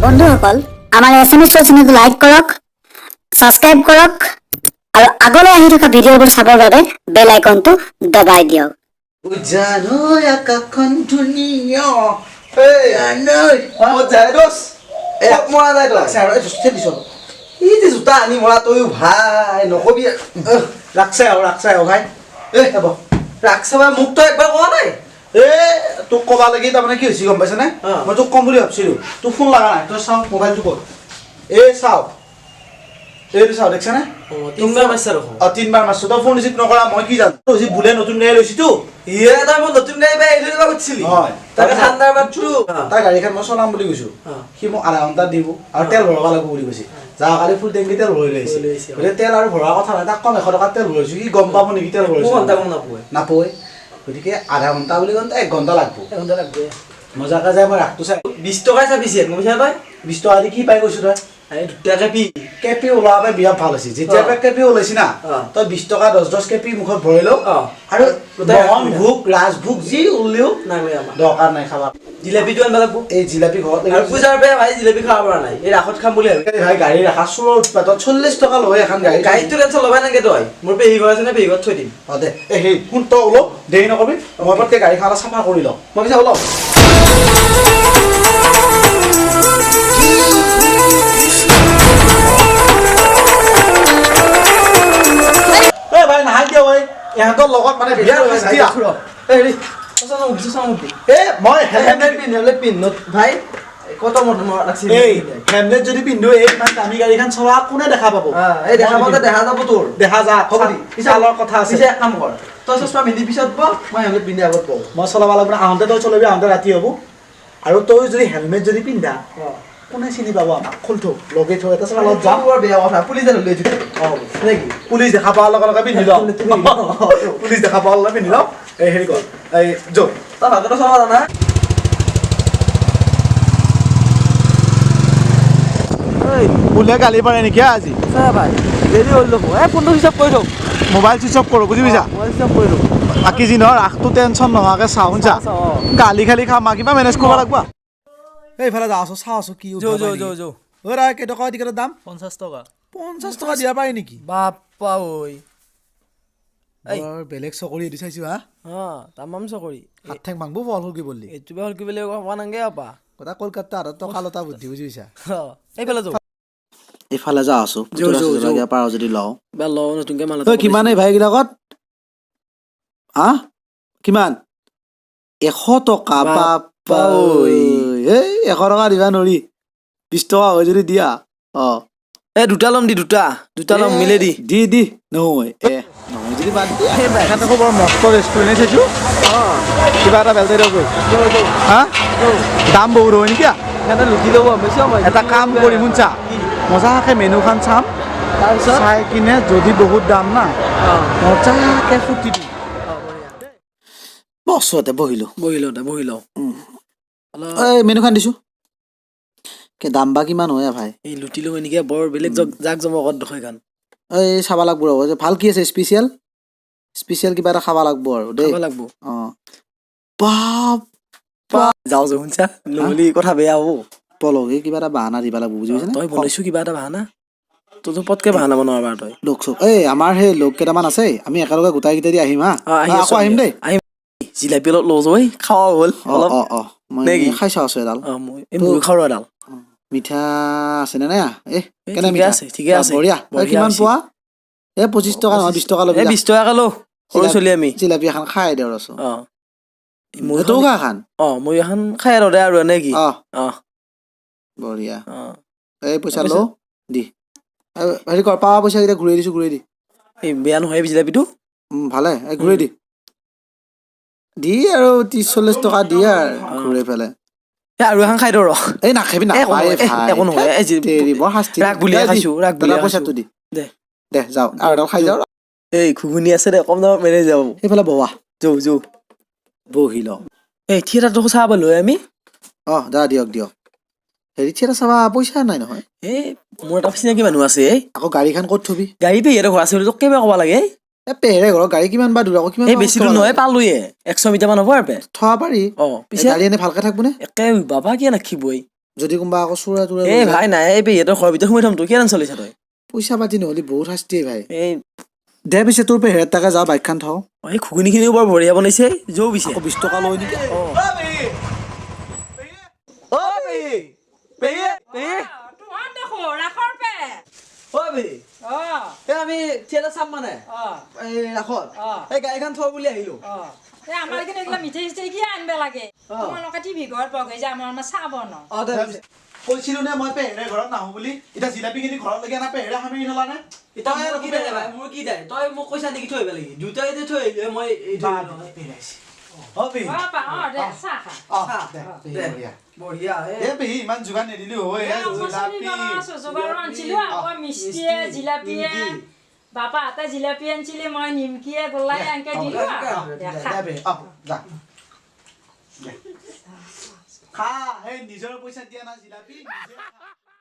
বন্ধুসকল আমাৰ SMS চেনেলটো লাইক কৰক, সাবস্ক্ৰাইব কৰক আৰু আগলৈ আহি থকা ভিডিঅ'বোৰ চাবৰ বাবে বেল আইকনটো দবাই দিয়ক। জানো আকাশখন ধুনীয়া মৰা যায় ই যে জোতা আনি মৰা তয়ো ভাই নকবি ৰাখছে আৰু ভাই হ'ব ৰাখছে ভাই মোক তই একবাৰ কোৱা নাই তোক কবা লাগি তাৰমানে কি হৈছে গম পাইছনে মই তোক কম বুলি ভাবছিলো তোক ফোন লগা নাই তই চাওঁ মোবাইলটো ক'ত চাওঁ এইটো চাওঁ দেখিছানে তিনবাৰ মাৰছো তই ফোন ৰিচিভ নকৰা মই কি জানো তই বুলে নতুন গাড়ী লৈছিতো নতুন গাড়ী পাই এৰি দিব খুজিছিলি তাৰ গাড়ীখন মই চলাম বুলি কৈছো সি মোক আধা ঘণ্টা দিব আৰু তেল ভৰাব লাগিব বুলি কৈছে যা কালি ফুল টেংকি তেল ভৰাই লৈ আহিছে গতিকে তেল আৰু ভৰোৱা কথা নাই তাক কম 100 টকা তেল ভৰাইছো সি গম পাব নেকি তেল ভৰাইছো নাপায় গতিকে আধা ঘণ্টা বুলি কওঁতে 1 ঘণ্টা লাগব মজাকে যায় মই ৰাখটো চাই 20 টকাই চাবিছে গম পাইছা তই 20 টকা দি কি পাই কৈছো তই কেপি ওলাব বিৰাট ভাল হৈছে যেতিয়া কেপি ওলাইছি না তই 20 টকা 10 কেপি মুখত ভৰাই লও আৰু মহন ভোগ ৰাজভোগ যি উলিও দৰকাৰ নাই খাবা জিলাপিটো আনবা লাগব এই জিলাপি ঘৰত আৰু পূজাৰ বে ভাই জিলাপি খাব পৰা নাই এই ৰাখত খাম বুলি ভাই গাড়ী ৰাখা চুৰৰ উৎপাতত 40 টকা লয় এখন গাড়ীটো টেনচন লবা নাগে তই মোৰ পেহি ঘৰ আছে না পেহি ঘৰত থৈ দিম দে এই হেই কোন তই ওলো দেৰি নকবি মই পটকে গাড়ীখন চাফা কৰি লওঁ মই পিছে ওলাও এহঁতৰ লগত মানে বিয়াৰ শাস্তি হেৰি মই হেলমেট পিন্ধো ভাই কত হেলমেট যদি পিন্ধো এই ইমান দামী গাড়ীখন চলা কোনে দেখা পাব এই দেখা পাওঁতে দেখা যাব তোৰ দেখা যা হ'ব পিছালৰ কথা আছে পিছে কাম কৰ তই চশমা পিন্ধি পিছত প মই হেলমেট পিন্ধি আগত পওঁ মই চলাব লাগিব আহোঁতে তই চলাবি আহোঁতে ৰাতি হ'ব আৰু তই যদি হেলমেট যদি পিন্ধা কোনে চিনি পাব আমাক খোল থ লগে থ এটা চালত যাম বৰ বেয়া কথা পুলিচে লৈ যুতে নেকি পুলিচ দেখা পাৱাৰ লগে লগে পিন্ধি লওঁ পুলিচ দেখা পাৱাৰ লগে পিন্ধি লওঁ এই হেৰি কৰ এই যো তই ভাগত চলাব জানা বুলে গালি পাৰে নেকি আজি ভাই দেৰি হ'ল দেখোন ফোনটো হিচাপ কৰি থওক মোবাইল চুইচ অফ কৰোঁ বুজি পাইছা মোবাইল চুইচ অফ কৰি থওক বাকী যি নহয় ৰাসটো টেনশ্যন নোহোৱাকৈ চাওঁ শুনছা গালি খালি খাম কিবা মেনেজ কৰিব লাগিব এইফালে যাওঁ আছো চাওঁ আছো কি কেইটকা টিকেটৰ দাম 50 টকা 50 টকা দিয়া পাৰি নেকি বাপ্পা ঐ বেলেগ চকৰি এইটো চাইছো হা তামাম চকৰি হাত ঠেং মাংবো বল হ'ল কি বললি এইটো হ'ল কি বুলি কোৱা নাংগে আপা কথা কলকাতা আৰু টকালতা বুদ্ধি বুজি পাইছা এইফালে যাও এইফালে যা আছো পাৰ যদি লওঁ নতুনকে মাল কিমান এই ভাইবিলাকত কিমান 100 টকা বাপ্পা এই 100 টকা দিবা নৰি 20 টকা হৈ যদি দিয়া দুটা ল'ম দুটা ল'ম মিলে দি নহয় নহয় যদি বাদ দিয়া এখান আকৌ বৰ মস্ত ৰেষ্টুৰেণ্ট চাইছো কিবা এটা বেলতে দিয়ক দাম বহুত হয় নেকি লুটি ল'ব এটা কাম কৰি শুনছা মজাকে মেনুখন চাম তাৰপিছত চাই কিনে যদি বহুত দাম না মজাকে ফুটি দিম বছৰতে বহি লওঁ এই মেনুখন দিছো দাম বা কিমান হয় ভাই এই লুটি ল'ব নেকি বৰ বেলেগ জাক জমকত দেখুৱাই গান এই চাব লাগব ভাল কি আছে স্পেচিয়েল কিবা এটা খাব লাগব আৰু দেই লাগব বাপ যাওঁ শুনছা নহ'লে কথা বেয়া হ'ব পলকে কিবা এটা বাহানা দিব লাগব বুজি পাইছা তই বনাইছো কিবা এটা বাহানা তোৰ পটকে বাহানা বনাব পাৰ তই লোক চোক আমাৰ সেই লোক কেইটামান আছে আমি একেলগে গোটাই কেইটা দি আহিম আকৌ আহিম দেই জিলাপি অলপ লৈ যাওঁ খাৱা হ'ল মই খাই চাওঁ আছো এডাল মই খাওঁ এডাল মিঠা আছেনে নাই কেনে ঠিকে আছে ঠিকে আছে বঢ়িয়া কিমান পোৱা 25 টকা নহয় 20 টকা ল'বি 20 টকা ল সৰু চলি আমি জিলাপি এখন খাই দিওঁ ৰচোন মই এখন খাই আৰু এনে কি বঢ়িয়া এই পইচা ল দি হেৰি কৰ পাৱা পইচা কেইটা ঘূৰাই দিছো ঘূৰাই দি এই বেয়া নহয় জিলাপিটো ভালে ঘূৰাই দি আৰু 30-40 টকা দি আৰু ঘূৰাই পেলাই আৰু এখন খাই দিওঁ এই নাখাবি পইচাটো দি দে যাওঁ আৰু এডাল খাই যাওঁ এই ঘুগুনি আছে দে কম দামত মেলি যাব সেইফালে বহা যৌ বহি লওঁ এই থিয়েটাৰটো চাব লৈ আমি যা দিয়ক হেৰি থিয়েটাৰ চাবা পইচা নাই নহয় এই মোৰ এটা চিনাকি মানুহ আছে আকৌ গাড়ীখন ক'ত থবি গাড়ী পেহিহঁতৰ ঘৰ আছে বুলি তোক কেইবাৰ ক'ব লাগে পেহেৰে ঘৰৰ গাড়ী কিমান বা দূৰ আকৌ কিমান বেছি দূৰ নহয় পালোয়ে 100 মিটাৰ মান হ'ব আৰু থোৱা পাৰি পিছে গাড়ী এনে ভালকে থাকবো নে একে বাবা কিয় নাখিবই যদি কোনোবা আকৌ চোৰা তোৰা এই ভাই নাই এই পেহীহঁতৰ ঘৰৰ ভিতৰত সোমাই থ'ম তোৰ কেনে চলিছা তই পইচা পাতি নহ'লে বহুত শাস্তি ভাই এই দে পিছে তোৰ পেহীৰ তাকে যাওঁ বাইকখন থওঁ এই ঘুগুনিখিনিও বৰ বঢ়িয়া বনাইছে যৌ পিছে আকৌ 20 টকা লৈ নেকি তোমাৰ দেখো ৰাখৰ পে আমি থিয়েটাৰ চাম মানে এই ৰাসত এই গাড়ীখন থওঁ বুলি আহিলো আমার কিন্তু এগুলা মিঠাই চিঠাই কি আনবে লাগে তোমালোকে টিভি ঘর পগে যে আমার চাব ন কৈছিলো নে মই পেহেৰে ঘৰত নাহো বুলি এতিয়া জিলাপিখিনি ঘৰত লাগি আনা পেহেৰে সামৰি নলানে মোৰ কি দায় তই মোক কৈছা নেকি থৈ আহিব লাগি দুটাই যে থৈ আহিলে মই বঢ়িয়া পেহী ইমান যোগান নিদিলি জিলাপিয়ে বাপা হাতে জিলাপি আনছিলে মই নিমকিয়ে গোলাই আনকে দিলো খা সেই নিজৰ পইচা দিয়া না জিলাপি